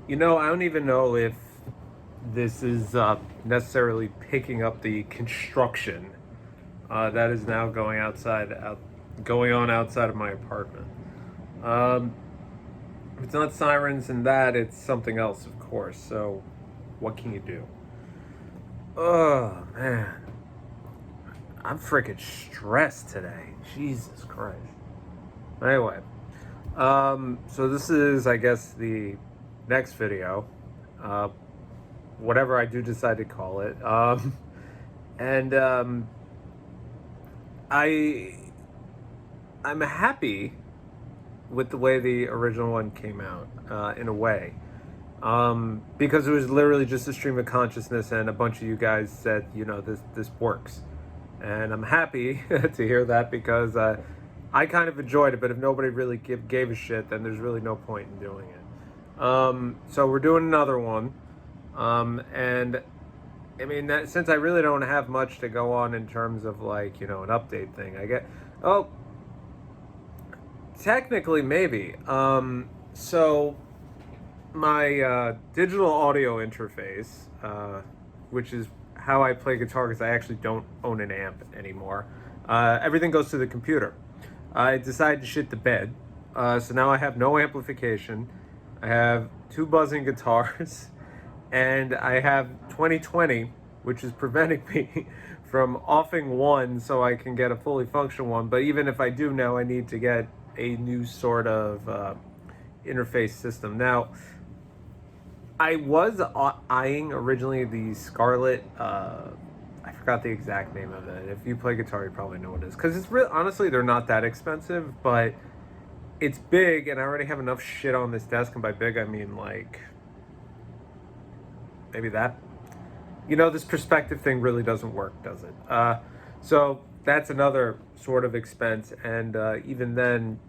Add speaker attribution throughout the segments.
Speaker 1: I don't even know if this is necessarily picking up the construction that is now going on outside of my apartment. Um, if it's not sirens and that, it's something else, of course. So, what can you do? Oh man, I'm freaking stressed today. Jesus Christ. Anyway, so this is, I guess, the next video, uh, whatever I do decide to call it. And I I'm happy with the way the original one came out, in a way, because it was literally just a stream of consciousness, and a bunch of you guys said, this works, and I'm happy to hear that because I kind of enjoyed it. But if nobody really gave a shit, then there's really no point in doing it. So we're doing another one, and I mean, since I really don't have much to go on in terms of like an update thing, I get. Oh, technically, maybe. So my digital audio interface, which is how I play guitar because I actually don't own an amp anymore. Everything goes to the computer. I decided to shit the bed, so now I have no amplification. I have two buzzing guitars, and I have 2020, which is preventing me from offing one so I can get a fully functional one. But even if I do now, I need to get a new sort of interface system. Now, I was eyeing originally the Scarlett. I forgot the exact name of it. If you play guitar, you probably know what it is. Because it's really, honestly, they're not that expensive, but it's big, and I already have enough shit on this desk. And by big, I mean like maybe that. This perspective thing really doesn't work, does it? So that's another sort of expense, and even then,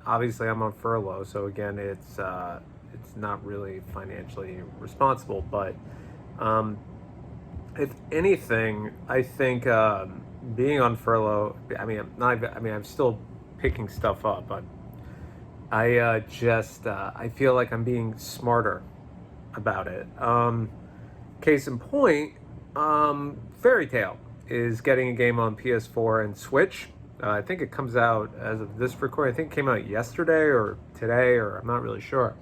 Speaker 1: obviously, I'm on furlough, so again, it's not really financially responsible. But if anything, I think being on furlough. I mean, I'm not. I mean, I'm still picking stuff up, but I feel like I'm being smarter about it. Case in point, Fairy Tale is getting a game on PS4 and Switch. I think it comes out as of this recording. I think it came out yesterday or today, or I'm not really sure.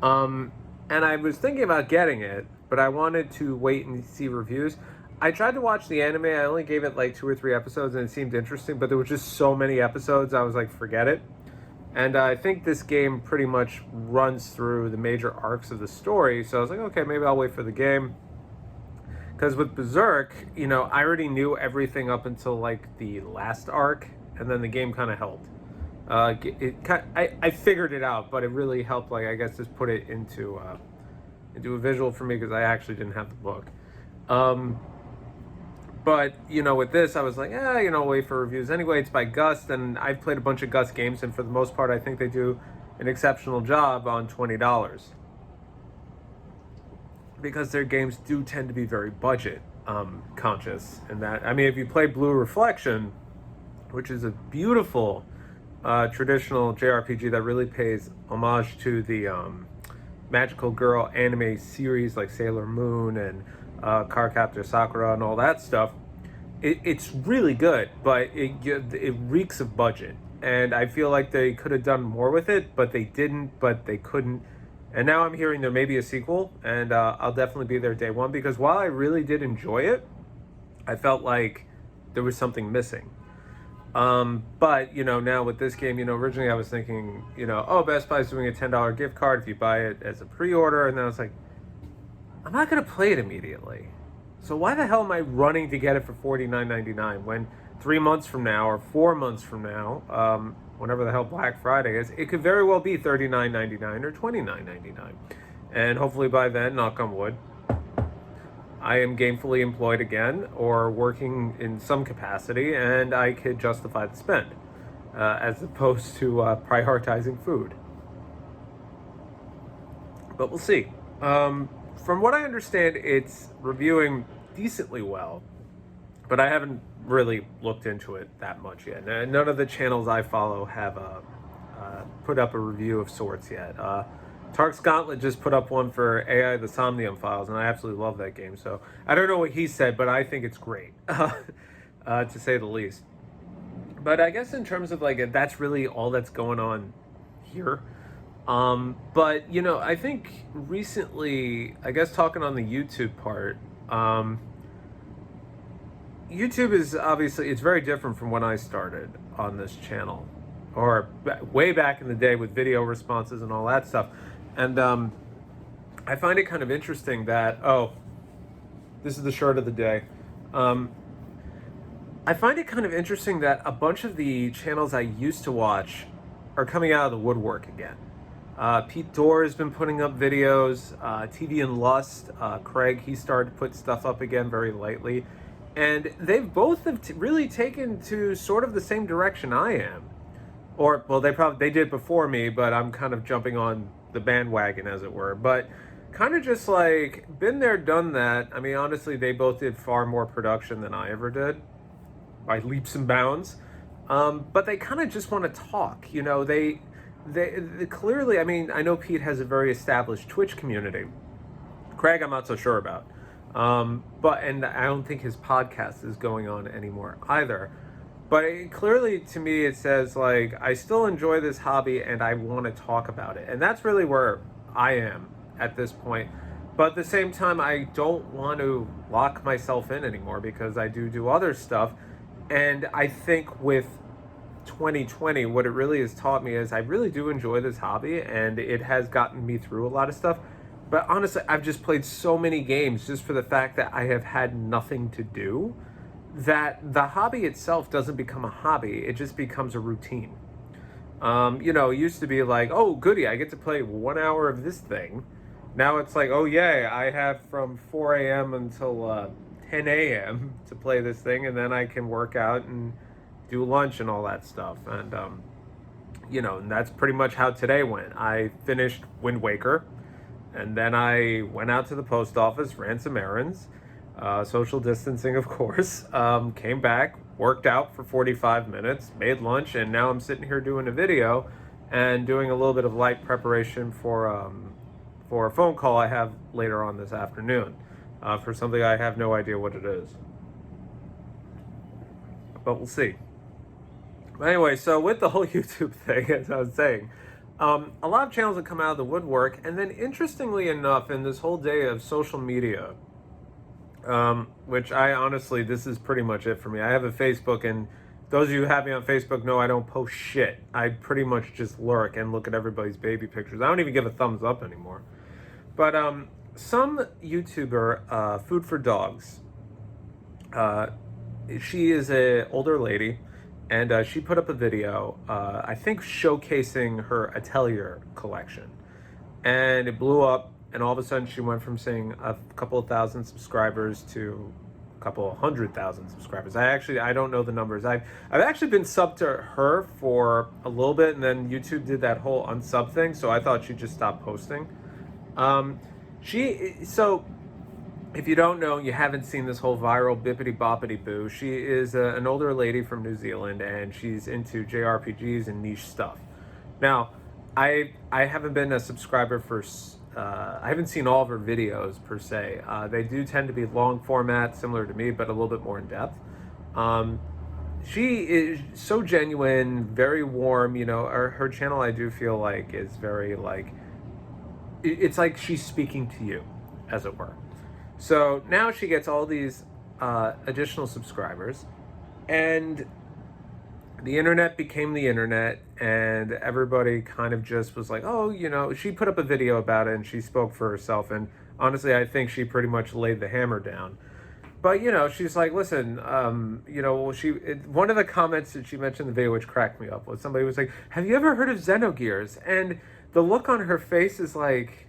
Speaker 1: And I was thinking about getting it, but I wanted to wait and see reviews. I tried to watch the anime. I only gave it like 2 or 3 episodes, and it seemed interesting, but there was just so many episodes. I was like, forget it. And I think this game pretty much runs through the major arcs of the story. So I was like, okay, maybe I'll wait for the game. Because with Berserk, I already knew everything up until like the last arc, and then the game kind of helped. I figured it out, but it really helped. Like, I guess, just put it into a visual for me because I actually didn't have the book. But with this, I was like, wait for reviews. Anyway, it's by Gust, and I've played a bunch of Gust games, and for the most part, I think they do an exceptional job on $20. Because their games do tend to be very budget conscious. And that, I mean, if you play Blue Reflection, which is a beautiful traditional JRPG that really pays homage to the magical girl anime series like Sailor Moon and Cardcaptor Sakura and all that stuff, it's really good, but it reeks of budget. And I feel like they could have done more with it, but they didn't, but they couldn't. And now I'm hearing there may be a sequel, and I'll definitely be there day one, because while I really did enjoy it, I felt like there was something missing. But, now with this game, originally I was thinking, oh, Best Buy's doing a $10 gift card if you buy it as a pre-order. And then I was like, I'm not going to play it immediately. So why the hell am I running to get it for $49.99 when 3 months from now or 4 months from now, whenever the hell Black Friday is, it could very well be $39.99 or $29.99. And hopefully by then, knock on wood, I am gainfully employed again or working in some capacity, and I could justify the spend, as opposed to prioritizing food. But we'll see. From what I understand, it's reviewing decently well, but I haven't really looked into it that much yet. None of the channels I follow have put up a review of sorts yet. Tark's Gauntlet just put up one for AI the Somnium Files, and I absolutely love that game. So I don't know what he said, but I think it's great, to say the least. But I guess in terms of like that's really all that's going on here. But I think recently, I guess talking on the YouTube part, YouTube is obviously it's very different from when I started on this channel, or way back in the day with video responses and all that stuff. And I find it kind of interesting that this is the shirt of the day. I find it kind of interesting that a bunch of the channels I used to watch are coming out of the woodwork again. Pete Dorr has been putting up videos. TV and Lust, Craig, he started to put stuff up again very lightly. And they've both really taken to sort of the same direction I am. Or, well, they did before me, but I'm kind of jumping on the bandwagon, as it were. But kind of just like, been there, done that. I mean, honestly, they both did far more production than I ever did, by leaps and bounds. But they kind of just want to talk. They clearly, I mean, I know Pete has a very established Twitch community. Craig, I'm not so sure about. And I don't think his podcast is going on anymore either. But clearly, to me, it says, like, I still enjoy this hobby and I want to talk about it. And that's really where I am at this point. But at the same time, I don't want to lock myself in anymore because I do other stuff. And I think with 2020, what it really has taught me is I really do enjoy this hobby and it has gotten me through a lot of stuff. But honestly, I've just played so many games just for the fact that I have had nothing to do, that the hobby itself doesn't become a hobby. It just becomes a routine. It used to be like, oh, goody, I get to play 1 hour of this thing. Now it's like, oh, yeah, I have from 4 a.m. until 10 a.m. to play this thing, and then I can work out and do lunch and all that stuff. And, and that's pretty much how today went. I finished Wind Waker. And then I went out to the post office, ran some errands, social distancing, of course, came back, worked out for 45 minutes, made lunch, and now I'm sitting here doing a video and doing a little bit of light preparation for a phone call I have later on this afternoon for something I have no idea what it is. But we'll see. But anyway, so with the whole YouTube thing, as I was saying, a lot of channels have come out of the woodwork, and then interestingly enough, in this whole day of social media, which I honestly, this is pretty much it for me. I have a Facebook, and those of you who have me on Facebook know I don't post shit. I pretty much just lurk and look at everybody's baby pictures. I don't even give a thumbs up anymore. But some YouTuber, Food for Dogs, she is an older lady, and she put up a video, I think showcasing her Atelier collection. And it blew up, and all of a sudden she went from saying a couple of thousand subscribers to a couple of 100,000 subscribers. I don't know the numbers. I've actually been subbed to her for a little bit, and then YouTube did that whole unsub thing, so I thought she just stopped posting. So if you don't know, you haven't seen this whole viral bippity boppity boo, she is an older lady from New Zealand, and she's into JRPGs and niche stuff. Now, I haven't been a subscriber for, I haven't seen all of her videos per se. They do tend to be long format, similar to me, but a little bit more in depth. She is so genuine, very warm, her channel I do feel like is very like, it's like she's speaking to you, as it were. So now she gets all these additional subscribers, and the internet became the internet, and everybody kind of just was like, oh, she put up a video about it and she spoke for herself. And honestly, I think she pretty much laid the hammer down. But, she's like, listen, one of the comments that she mentioned in the video, which cracked me up, was somebody was like, have you ever heard of Xenogears? And the look on her face is like,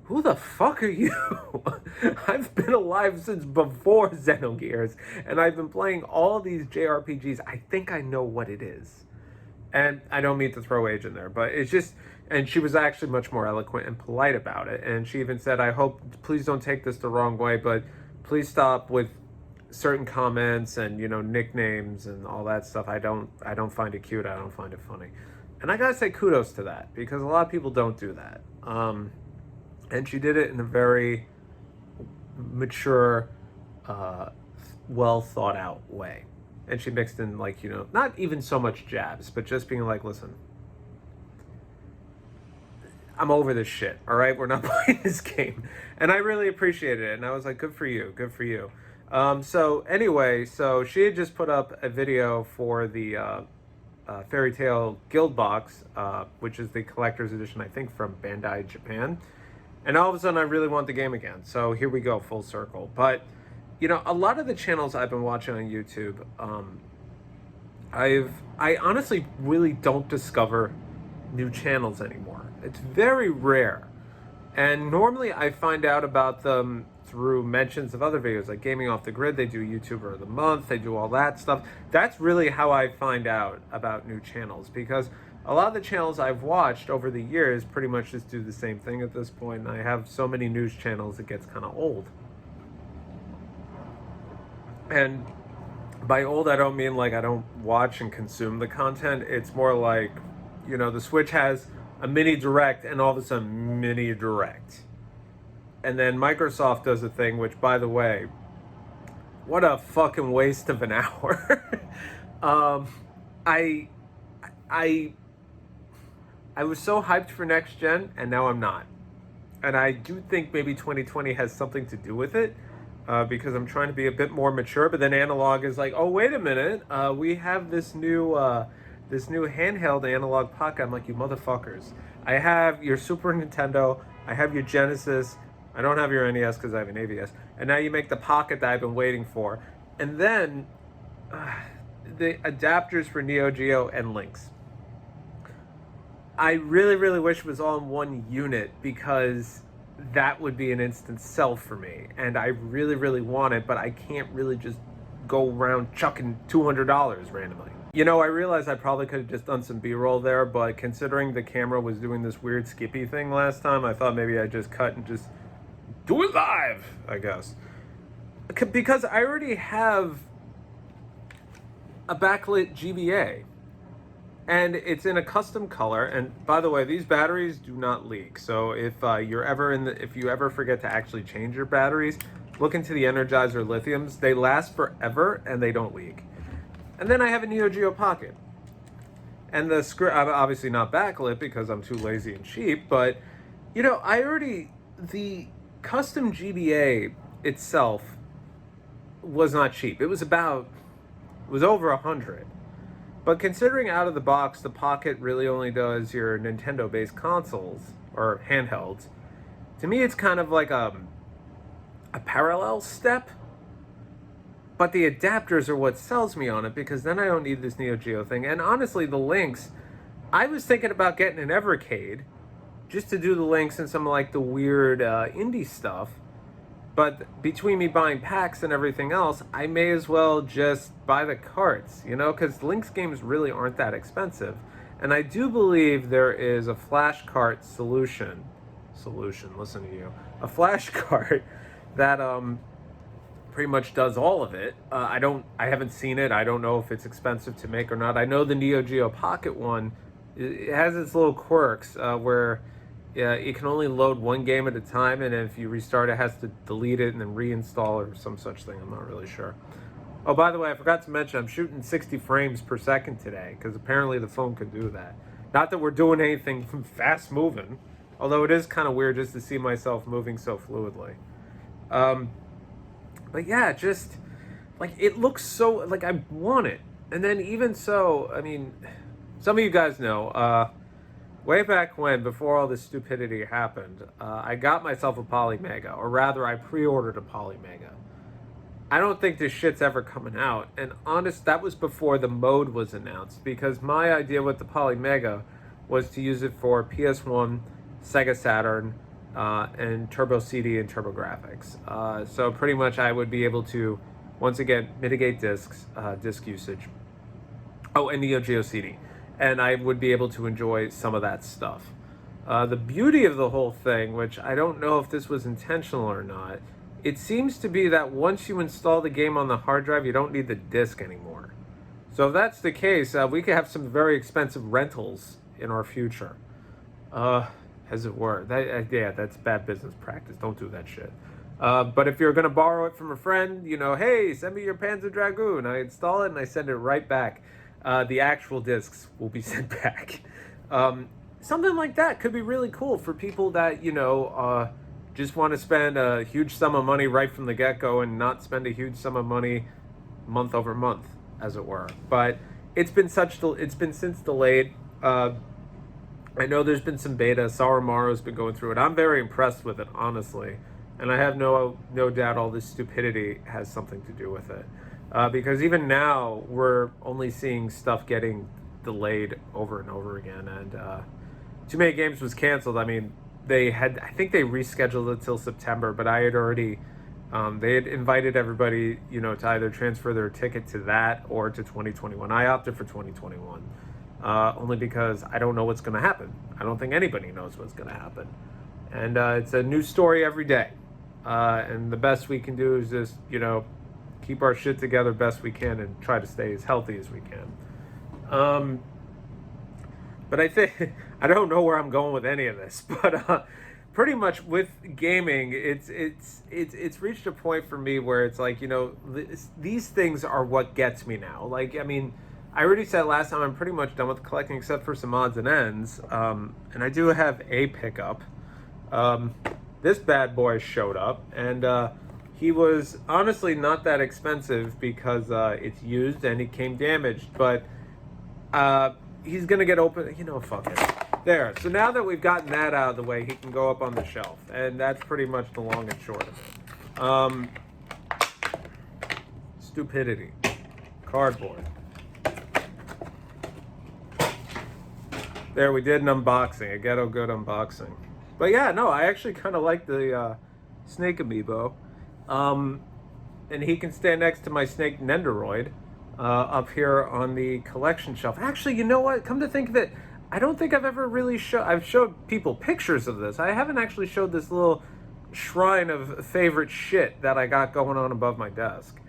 Speaker 1: who the fuck are you? I've been alive since before Xenogears, and I've been playing all these JRPGs. I think I know what it is. And I don't mean to throw age in there, but it's just, and she was actually much more eloquent and polite about it. And she even said, please don't take this the wrong way, but please stop with certain comments and, nicknames and all that stuff. I don't find it cute. I don't find it funny. And I gotta say kudos to that, because a lot of people don't do that. And she did it in a very mature, uh, well thought out way. And she mixed in, like, not even so much jabs, but just being like, listen, I'm over this shit, all right? We're not playing this game. And I really appreciated it. And I was like, good for you, good for you. So anyway, so she had just put up a video for the Fairy Tail Guild box, which is the collector's edition, I think, from Bandai Japan. And all of a sudden, I really want the game again. So here we go, full circle. But, a lot of the channels I've been watching on YouTube, I honestly really don't discover new channels anymore. It's very rare. And normally I find out about them through mentions of other videos, like Gaming Off the Grid. They do YouTuber of the Month, they do all that stuff. That's really how I find out about new channels, because a lot of the channels I've watched over the years pretty much just do the same thing at this point, and I have so many news channels it gets kind of old. And by old, I don't mean like I don't watch and consume the content. It's more like, the Switch has a mini direct, and all of a sudden, mini direct. And then Microsoft does a thing, which, by the way, what a fucking waste of an hour. I was so hyped for next gen, and now I'm not. And I do think maybe 2020 has something to do with it, because I'm trying to be a bit more mature. But then Analogue is like, oh, wait a minute, we have this new handheld Analog Pocket. I'm like, you motherfuckers. I have your Super Nintendo, I have your Genesis, I don't have your NES because I have an AVS, and now you make the Pocket that I've been waiting for. And then the adapters for Neo Geo and Lynx. I really, really wish it was all in one unit, because that would be an instant sell for me. And I really, really want it, but I can't really just go around chucking $200 randomly. I realized I probably could have just done some B-roll there, but considering the camera was doing this weird skippy thing last time, I thought maybe I'd just cut and just do it live, I guess. Because I already have a backlit GBA, and it's in a custom color. And by the way, these batteries do not leak. So if you ever forget to actually change your batteries, look into the Energizer lithiums. They last forever and they don't leak. And then I have a Neo Geo Pocket. And the screen, I'm obviously not backlit because I'm too lazy and cheap, but the custom GBA itself was not cheap. It was over 100. But considering out of the box, the Pocket really only does your Nintendo-based consoles, or handhelds, to me it's kind of like a parallel step. But the adapters are what sells me on it, because then I don't need this Neo Geo thing. And honestly, the Lynx, I was thinking about getting an Evercade just to do the Lynx and some like the weird indie stuff. But between me buying packs and everything else, I may as well just buy the carts, because Lynx games really aren't that expensive. And I do believe there is a flash cart solution, listen to you, a flash cart that pretty much does all of it. I haven't seen it. I don't know if it's expensive to make or not. I know the Neo Geo Pocket one, it has its little quirks where it can only load one game at a time, and if you restart it has to delete it and then reinstall or some such thing. I'm not really sure. Oh, by the way, I forgot to mention I'm shooting 60 frames per second today, because apparently the phone could do that. Not that we're doing anything fast moving, although it is kind of weird just to see myself moving so fluidly. But yeah, just like it looks so like I want it. And then even so, I mean, some of you guys know, way back when, before all this stupidity happened, I got myself a Polymega, or rather I pre-ordered a Polymega. I don't think this shit's ever coming out, and that was before the mode was announced, because my idea with the Polymega was to use it for PS1, Sega Saturn, and Turbo CD and Turbo Graphics. So pretty much I would be able to, once again, mitigate disk usage. Oh, and Neo Geo CD. And I would be able to enjoy some of that stuff. The beauty of the whole thing, which I don't know if this was intentional or not, it seems to be that once you install the game on the hard drive, you don't need the disc anymore. So if that's the case, we could have some very expensive rentals in our future, as it were. Yeah, that's bad business practice. Don't do that shit. But if you're gonna borrow it from a friend, hey, send me your Panzer Dragoon. I install it and I send it right back. The actual discs will be sent back. Something like that could be really cool for people that just want to spend a huge sum of money right from the get-go and not spend a huge sum of money month over month, as it were. But it's been since delayed. I know there's been some beta. Sawamaru's been going through it. I'm very impressed with it, honestly, and I have no doubt all this stupidity has something to do with it. Because even now we're only seeing stuff getting delayed over and over again, and Too Many Games was canceled. I mean, I think they rescheduled it till September, but I had already, they had invited everybody, to either transfer their ticket to that or to 2021. I opted for 2021, only because I don't know what's going to happen. I don't think anybody knows what's going to happen. And it's a new story every day. And the best we can do is just, keep our shit together best we can and try to stay as healthy as we can. But I think, I don't know where I'm going with any of this, but pretty much with gaming, it's reached a point for me where it's like, these things are what gets me now. Like, I mean, I already said last time I'm pretty much done with collecting except for some odds and ends. And I do have a pickup. This bad boy showed up, and he was honestly not that expensive because it's used and it came damaged, but he's gonna get open, fuck it. There, so now that we've gotten that out of the way, he can go up on the shelf, and that's pretty much the long and short of it. Stupidity. Cardboard. There, we did an unboxing, a Ghetto Guud unboxing. But yeah, no, I actually kind of like the Snake Amiibo. And he can stand next to my Snake Nendoroid up here on the collection shelf. Actually, you know what? Come to think of it, I don't think I've ever really I've showed people pictures of this. I haven't actually showed this little shrine of favorite shit that I got going on above my desk.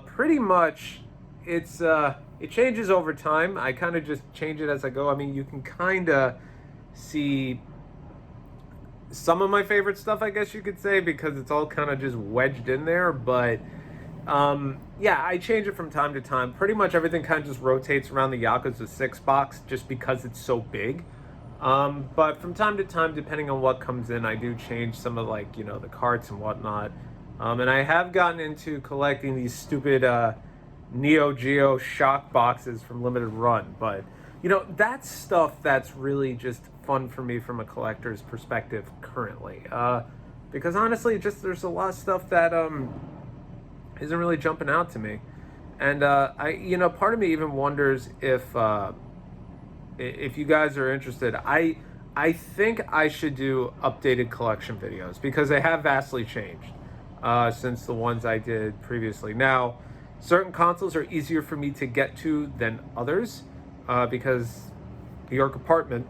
Speaker 1: Pretty much, it changes over time. I kind of just change it as I go. I mean, you can kind of see some of my favorite stuff, I guess you could say, because it's all kind of just wedged in there. But yeah, I change it from time to time. Pretty much everything kind of just rotates around the Yakuza 6 box just because it's so big. But from time to time, depending on what comes in, I do change some of, like, the carts and whatnot. And I have gotten into collecting these stupid Neo Geo shock boxes from Limited Run. But that's stuff that's really just fun for me from a collector's perspective currently. Because honestly, there's a lot of stuff that isn't really jumping out to me. And part of me even wonders if you guys are interested. I think I should do updated collection videos because they have vastly changed since the ones I did previously. Now, certain consoles are easier for me to get to than others because New York apartment,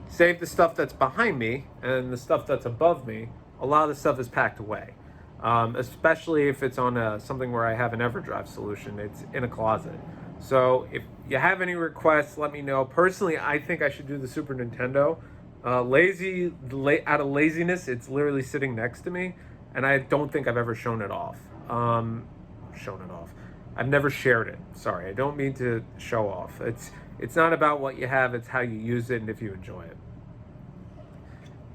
Speaker 1: save the stuff that's behind me and the stuff that's above me, a lot of the stuff is packed away. Especially if it's on something where I have an EverDrive solution. It's in a closet. So if you have any requests, let me know. Personally, I think I should do the Super Nintendo. Out of laziness, it's literally sitting next to me, and I don't think I've ever shown it off. I've never shared it. Sorry, I don't mean to show off. It's not about what you have, it's how you use it and if you enjoy it.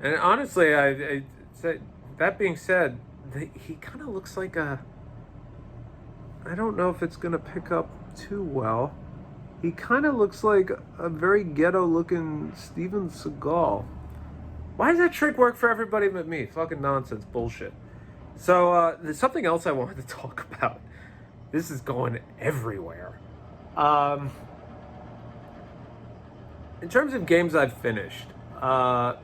Speaker 1: And honestly, that being said, he kind of looks like I don't know if it's going to pick up too well. He kind of looks like a very ghetto-looking Steven Seagal. Why does that trick work for everybody but me? Fucking nonsense, bullshit. So, there's something else I wanted to talk about. This is going everywhere. In terms of games I've finished, I've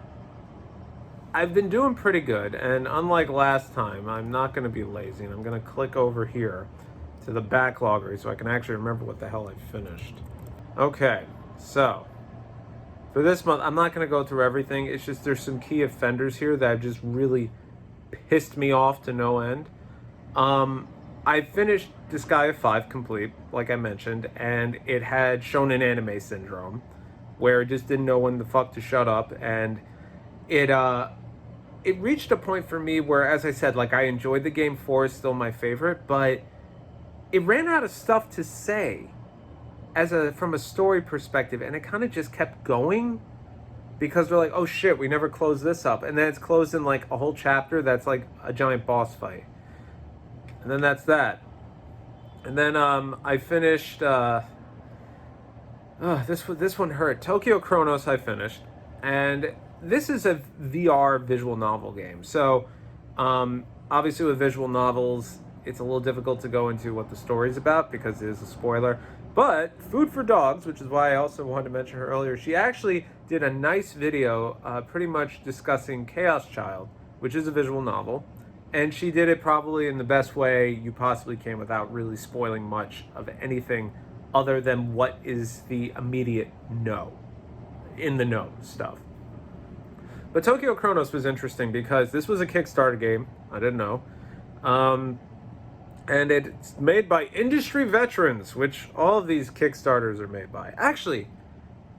Speaker 1: been doing pretty good, and unlike last time, I'm not going to be lazy, and I'm going to click over here to the backloggery so I can actually remember what the hell I finished. Okay, so for this month, I'm not going to go through everything. It's just there's some key offenders here that have just really pissed me off to no end. I finished Disgaea 5 complete, like I mentioned, and it had shown an anime syndrome. where it just didn't know when the fuck to shut up, and it it reached a point for me where, as I said, like, I enjoyed the game. 4 is still my favorite, but it ran out of stuff to say from a story perspective, and it kind of just kept going because they're like, oh shit, we never closed this up, and then it's closed in like a whole chapter that's like a giant boss fight, and then that's that. And then I finished this one hurt. Tokyo Chronos I finished, and this is a VR visual novel game. So obviously with visual novels, it's a little difficult to go into what the story's about because it is a spoiler. But Food for Dogs, which is why I also wanted to mention her earlier, she actually did a nice video pretty much discussing Chaos Child, which is a visual novel. And she did it probably in the best way you possibly can without really spoiling much of anything other than what is the immediate in the know stuff. But Tokyo Chronos was interesting because this was a Kickstarter game. I didn't know. And it's made by industry veterans, which all of these Kickstarters are made by. Actually,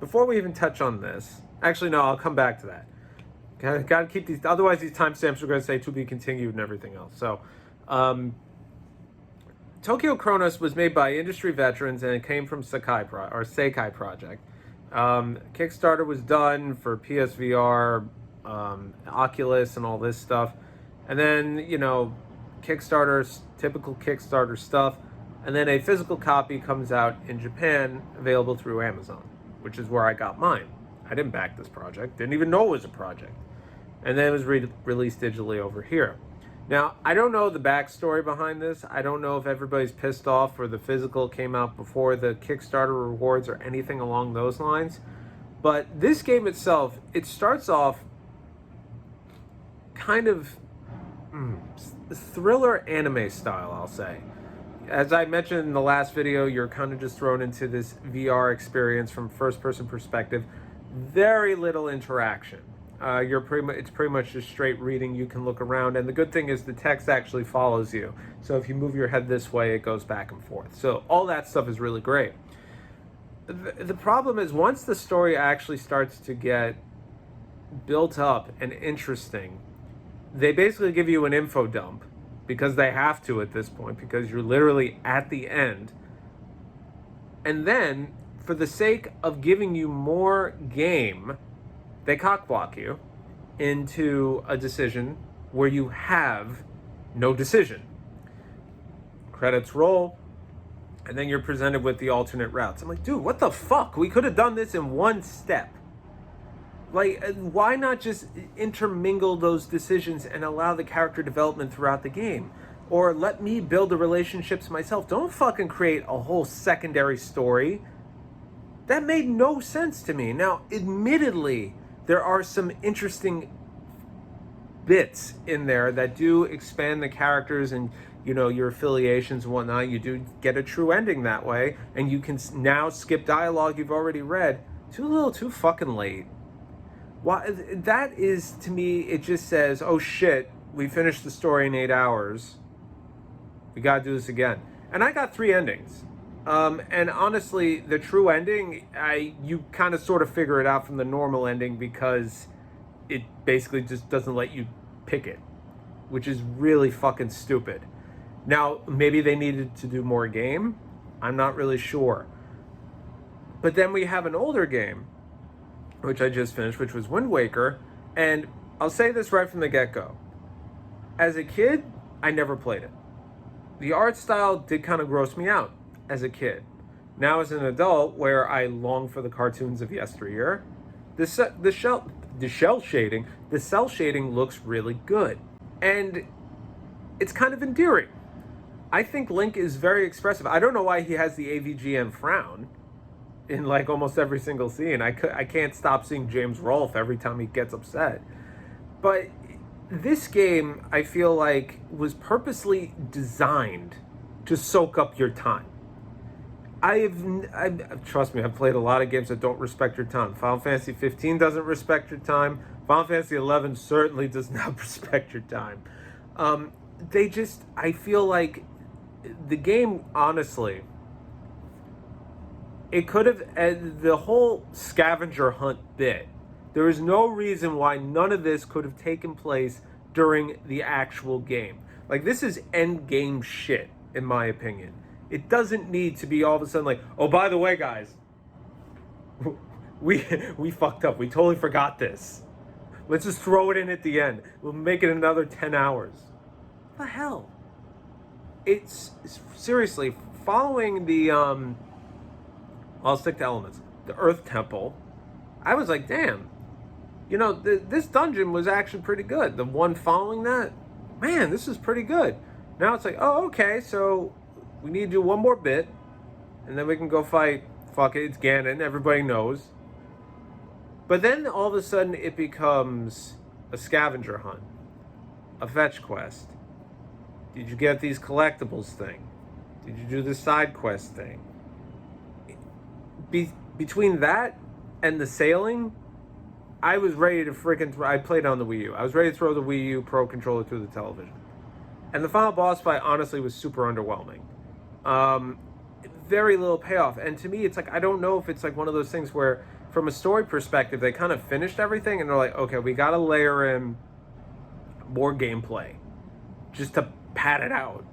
Speaker 1: before we even touch on this, no, I'll come back to that. Gotta keep these, otherwise these timestamps are going to say to be continued and everything else. So, Tokyo Chronos was made by industry veterans, and it came from Seikai Project. Kickstarter was done for PSVR, Oculus, and all this stuff. And then, Kickstarter's typical Kickstarter stuff. And then a physical copy comes out in Japan, available through Amazon, which is where I got mine. I didn't back this project, didn't even know it was a project. And then it was released digitally over here. Now, I don't know the backstory behind this. I don't know if everybody's pissed off or the physical came out before the Kickstarter rewards or anything along those lines. But this game itself, it starts off kind of thriller anime style, I'll say. As I mentioned in the last video, you're kind of just thrown into this VR experience from first-person perspective. Very little interaction. It's pretty much just straight reading. You can look around, and the good thing is the text actually follows you. So if you move your head this way, it goes back and forth. So all that stuff is really great. The problem is once the story actually starts to get built up and interesting, they basically give you an info dump because they have to at this point because you're literally at the end. And then, for the sake of giving you more game, they cockblock you into a decision where you have no decision. Credits roll, and then you're presented with the alternate routes. I'm like, dude, what the fuck? We could have done this in one step. Like, why not just intermingle those decisions and allow the character development throughout the game? Or let me build the relationships myself. Don't fucking create a whole secondary story. That made no sense to me. Now, admittedly, there are some interesting bits in there that do expand the characters and, your affiliations and whatnot. You do get a true ending that way, and you can now skip dialogue you've already read. Too fucking late. Why? That is, to me, it just says, oh shit, we finished the story in 8 hours. We gotta do this again. And I got 3 endings. And honestly, the true ending, you kind of sort of figure it out from the normal ending because it basically just doesn't let you pick it, which is really fucking stupid. Now, maybe they needed to do more game. I'm not really sure. But then we have an older game, which I just finished, which was Wind Waker. And I'll say this right from the get-go. As a kid, I never played it. The art style did kind of gross me out as a kid. Now as an adult, where I long for the cartoons of yesteryear, the cell shading looks really good. And it's kind of endearing. I think Link is very expressive. I don't know why he has the AVGN frown in like almost every single scene. I can't stop seeing James Rolfe every time he gets upset. But this game, I feel like, was purposely designed to soak up your time. Trust me, I've played a lot of games that don't respect your time. Final Fantasy 15 doesn't respect your time. Final Fantasy 11 certainly does not respect your time. I feel like the game, honestly, it could have, the whole scavenger hunt bit, there is no reason why none of this could have taken place during the actual game. Like, this is end game shit, in my opinion. It doesn't need to be all of a sudden like, oh, by the way, guys, we fucked up. We totally forgot this. Let's just throw it in at the end. We'll make it another 10 hours. What the hell? It's seriously, following the, I'll stick to elements, the Earth Temple, I was like, damn, you know, this dungeon was actually pretty good. The one following that, man, this is pretty good. Now it's like, oh, okay, so we need to do one more bit, and then we can go fight, fuck it, it's Ganon, everybody knows. But then all of a sudden it becomes a scavenger hunt, a fetch quest. Did you get these collectibles thing? Did you do the side quest thing? Between that and the sailing, I was ready to freaking I played on the Wii U. I was ready to throw the Wii U Pro controller through the television. And the final boss fight, honestly, was super underwhelming. Very little payoff. And to me, it's like, I don't know if it's like one of those things where, from a story perspective, they kind of finished everything and they're like, okay, we got to layer in more gameplay just to pad it out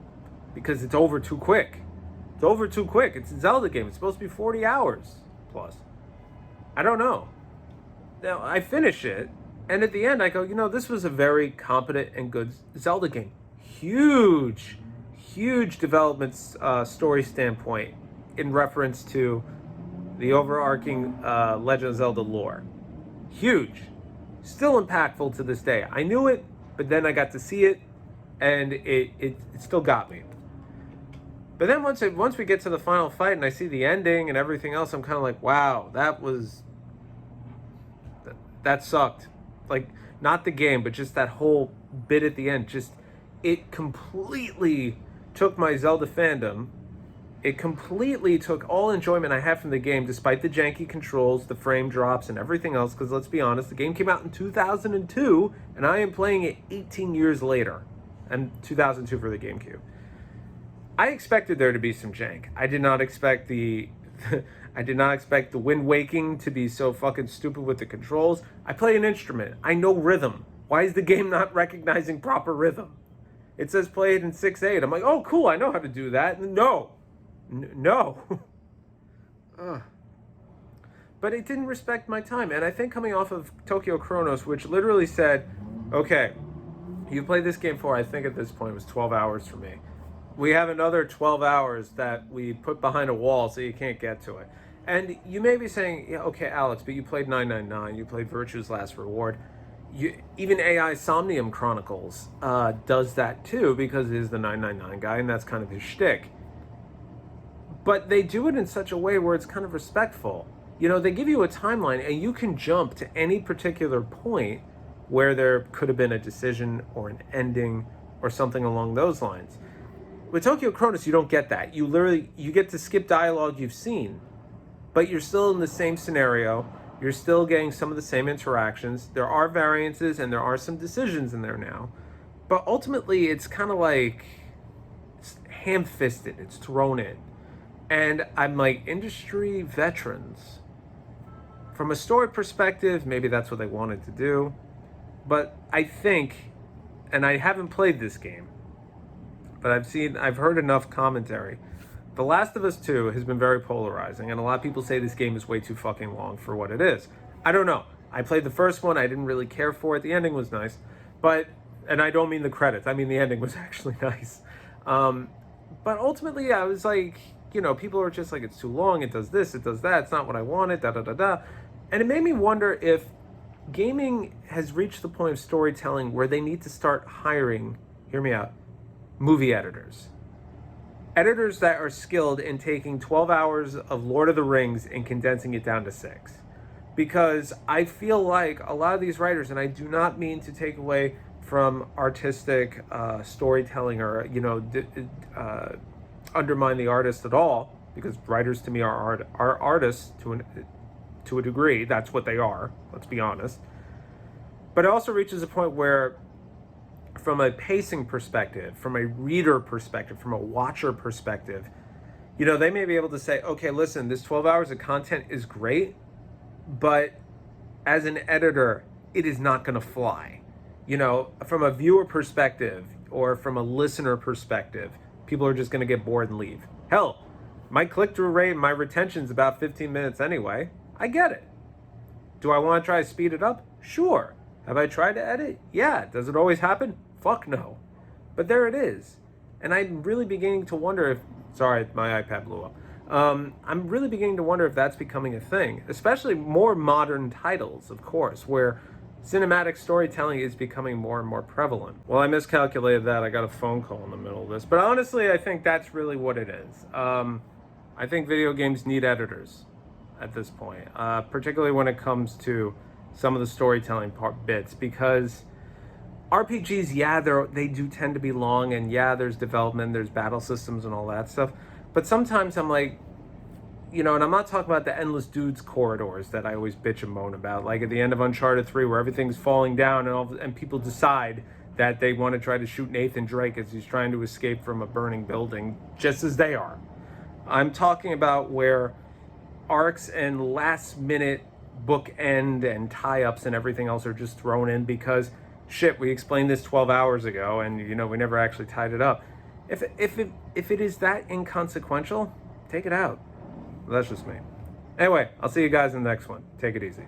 Speaker 1: because it's over too quick. It's over too quick. It's a Zelda game. It's supposed to be 40 hours plus. I don't know. Now, I finish it, and at the end, I go, you know, this was a very competent and good Zelda game. Huge development story standpoint in reference to the overarching Legend of Zelda lore. Huge. Still impactful to this day. I knew it, but then I got to see it, and it still got me. But then once we get to the final fight and I see the ending and everything else, I'm kind of like, wow, that sucked. Like, not the game, but just that whole bit at the end. Just, it completely took my Zelda fandom. It completely took all enjoyment I had from the game, despite the janky controls, the frame drops, and everything else. Because let's be honest, the game came out in 2002, and I am playing it 18 years later. And 2002 for the GameCube. I expected there to be some jank. I did not expect the Wind Waking to be so fucking stupid with the controls. I play an instrument. I know rhythm. Why is the game not recognizing proper rhythm? It says play it in 6/8. I'm like, oh, cool, I know how to do that. No. But it didn't respect my time. And I think coming off of Tokyo Chronos, which literally said, okay, you played this game for, I think at this point it was 12 hours for me. We have another 12 hours that we put behind a wall so you can't get to it. And you may be saying, yeah, okay, Alex, but you played 999, you played Virtue's Last Reward. Even AI Somnium Chronicles does that too, because it is the 999 guy, and that's kind of his shtick. But they do it in such a way where it's kind of respectful. You know, they give you a timeline, and you can jump to any particular point where there could have been a decision or an ending or something along those lines. With Tokyo Chronos, you don't get that. You get to skip dialogue you've seen, but you're still in the same scenario. You're still getting some of the same interactions. There are variances and there are some decisions in there now. But ultimately, it's kind of like it's ham-fisted. It's thrown in. And I'm like, industry veterans. From a story perspective, maybe that's what they wanted to do. But I think, and I haven't played this game, but I've heard enough commentary. The Last of Us 2 has been very polarizing, and a lot of people say this game is way too fucking long for what it is. I don't know. I played the first one. I didn't really care for it. The ending was nice. And I don't mean the credits. I mean the ending was actually nice. But ultimately, I was like, you know, people are just like, it's too long. It does this. It does that. It's not what I wanted. Da-da-da-da. And it made me wonder if gaming has reached the point of storytelling where they need to start hiring, hear me out, movie editors. Editors that are skilled in taking 12 hours of Lord of the Rings and condensing it down to 6. Because I feel like a lot of these writers, and I do not mean to take away from artistic storytelling or, you know, undermine the artist at all, because writers to me are artists to a degree. That's what they are, let's be honest. But it also reaches a point where, from a pacing perspective, from a reader perspective, from a watcher perspective, you know, they may be able to say, okay, listen, this 12 hours of content is great, but as an editor, it is not going to fly. You know, from a viewer perspective or from a listener perspective, people are just going to get bored and leave. Hell, my click-through rate, my retention is about 15 minutes anyway. I get it. Do I want to try to speed it up? Sure. Have I tried to edit? Yeah. Does it always happen? Fuck no. But there it is. And I'm really beginning to wonder if, sorry, my iPad blew up. I'm really beginning to wonder if that's becoming a thing, especially more modern titles, of course, where cinematic storytelling is becoming more and more prevalent. Well, I miscalculated that. I got a phone call in the middle of this. But honestly, I think that's really what it is. I think video games need editors at this point, particularly when it comes to some of the storytelling bits, because RPGs, yeah, they do tend to be long, and yeah, there's development, there's battle systems and all that stuff. But sometimes I'm like, you know, and I'm not talking about the endless dudes corridors that I always bitch and moan about, like at the end of Uncharted 3 where everything's falling down and people decide that they want to try to shoot Nathan Drake as he's trying to escape from a burning building, just as they are. I'm talking about where arcs and last minute bookend and tie-ups and everything else are just thrown in because, shit, we explained this 12 hours ago and, you know, we never actually tied it up. If it is that inconsequential, take it out. That's just me. Anyway, I'll see you guys in the next one. Take it easy.